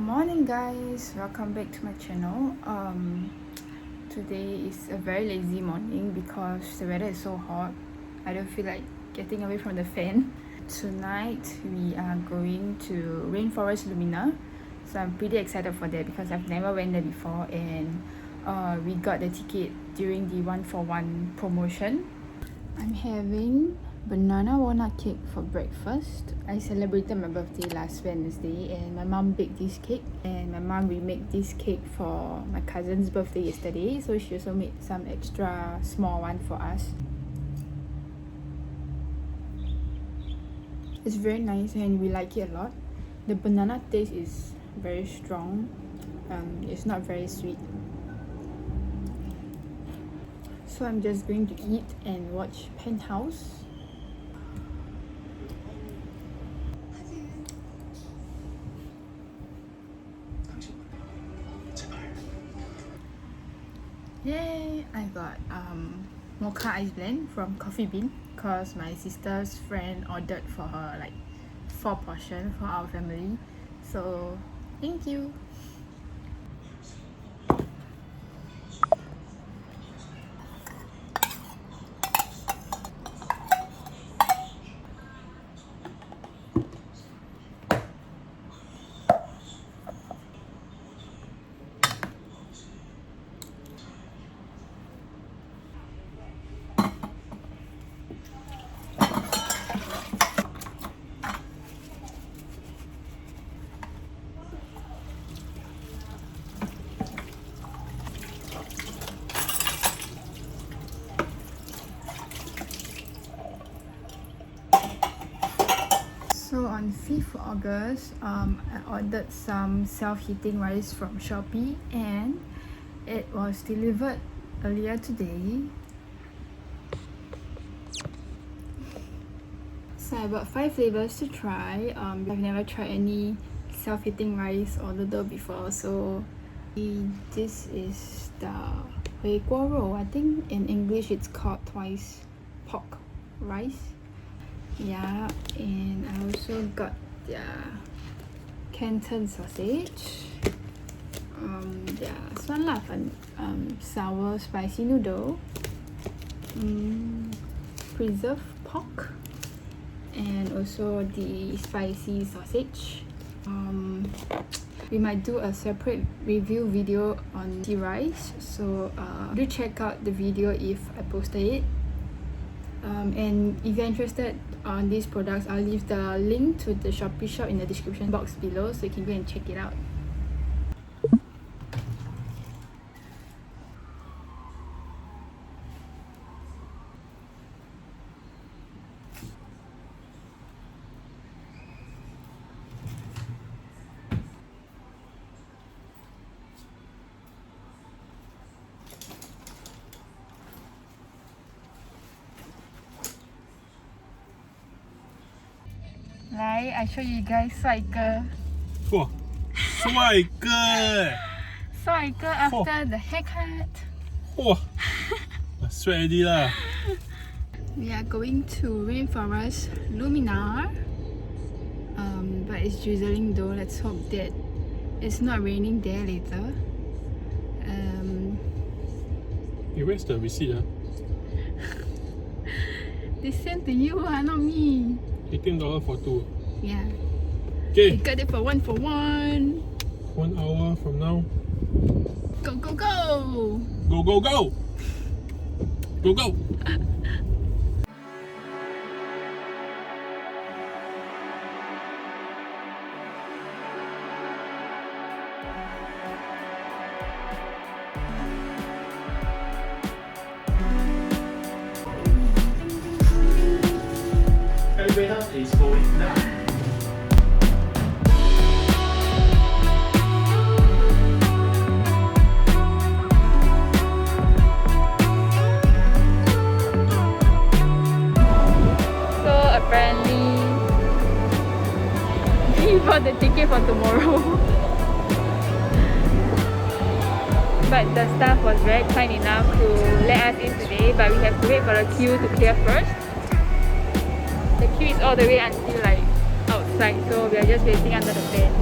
Morning guys, welcome back to my channel. Today is a very lazy morning because the weather is so hot. I don't feel like getting away from the fan. Tonight we are going to Rainforest Lumina, so I'm pretty excited for that because I've never went there before, and we got the ticket during the 1-for-1 promotion. I'm having banana walnut cake for breakfast. I celebrated my birthday last Wednesday and my mom baked this cake, and my mom remade this cake for my cousin's birthday yesterday, so she also made some extra small one for us. It's very nice and we like it a lot. The banana taste is very strong. It's not very sweet. So I'm just going to eat and watch Penthouse. Yay! I got mocha ice blend from Coffee Bean because my sister's friend ordered for her like 4 portions for our family. So thank you. So on 5th August, I ordered some self-heating rice from Shopee and it was delivered earlier today. So I bought 5 flavors to try. I've never tried any self-heating rice or noodle before, so this is the 回锅肉. I think in English it's called twice pork rice. Yeah, and I also got their Canton sausage, their 酸辣粉 sour spicy noodle, preserved pork, and also the spicy sausage. We might do a separate review video on the rice, so do check out the video if I posted it. And if you're interested on these products, I'll leave the link to the Shopee shop in the description box below, so you can go and check it out. I show you guys 帅哥. Wow, 帅哥欸. 帅哥 after the haircut. Wow, sweat already lah. We are going to Rainforest Lumina, but it's drizzling though. Let's hope that it's not raining there later. Hey, where's the receipt? They sent to you, not me. $18 for 2. Yeah. Okay. We got it for 1-for-1. 1 hour from now. Go, go, go! Go, go, go! Go, go! Elevator is going down. So apparently we bought the ticket for tomorrow. But the staff was very kind enough to let us in today, but we have to wait for the queue to clear first. The queue is all the way until like outside, so we are just waiting under the fence.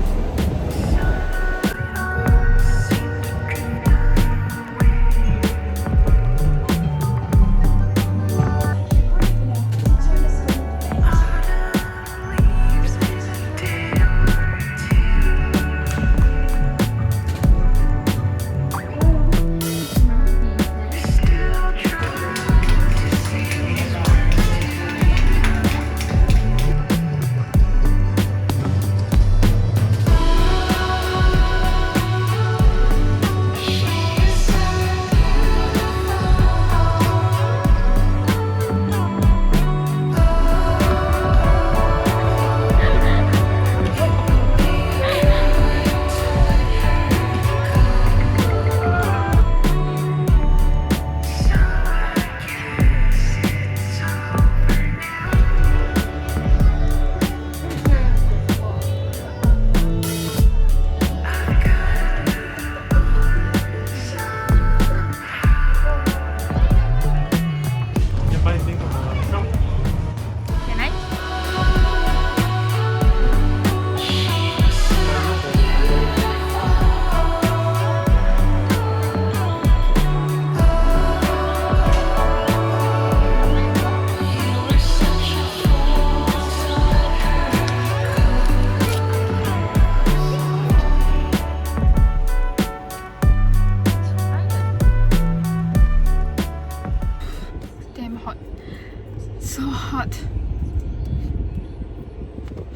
hot. So hot.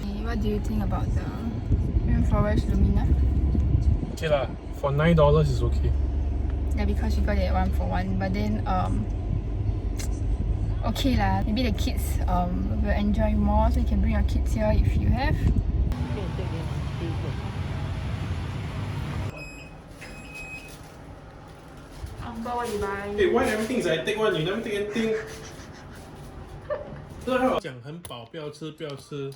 Hey, what do you think about the Rainforest Lumina? Okay lah, for $9 is okay. Yeah, because you got it 1 for 1. But then okay lah. Maybe the kids will enjoy more, so you can bring your kids here if you have. Uncle, what you buy? Hey, why everything is I take one? You never take anything. 讲很饱，不要吃，不要吃，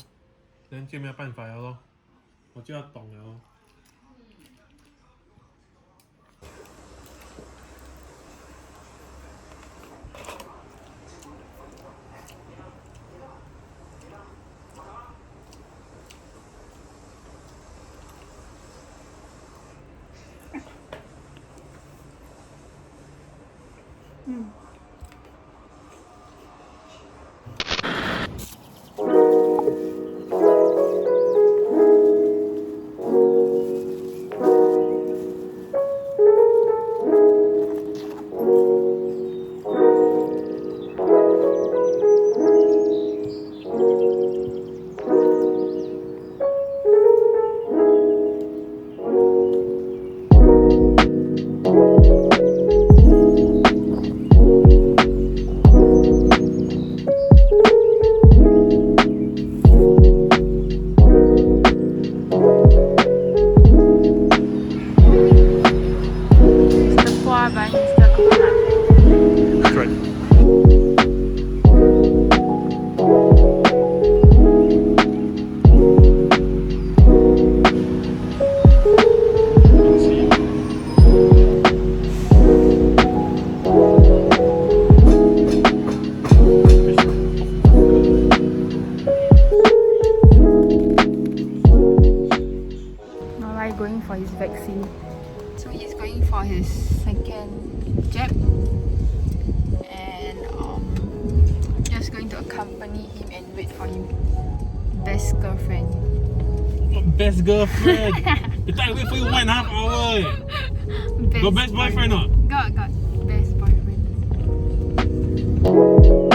人就没有办法了咯。我就要懂了咯。That's right. Alright, going for his vaccine. So he's going for his second jab, and just going to accompany him and wait for him. Best girlfriend. Best girlfriend. The time I wait for you 1.5 hours. Got best boyfriend or not? Got best boyfriend.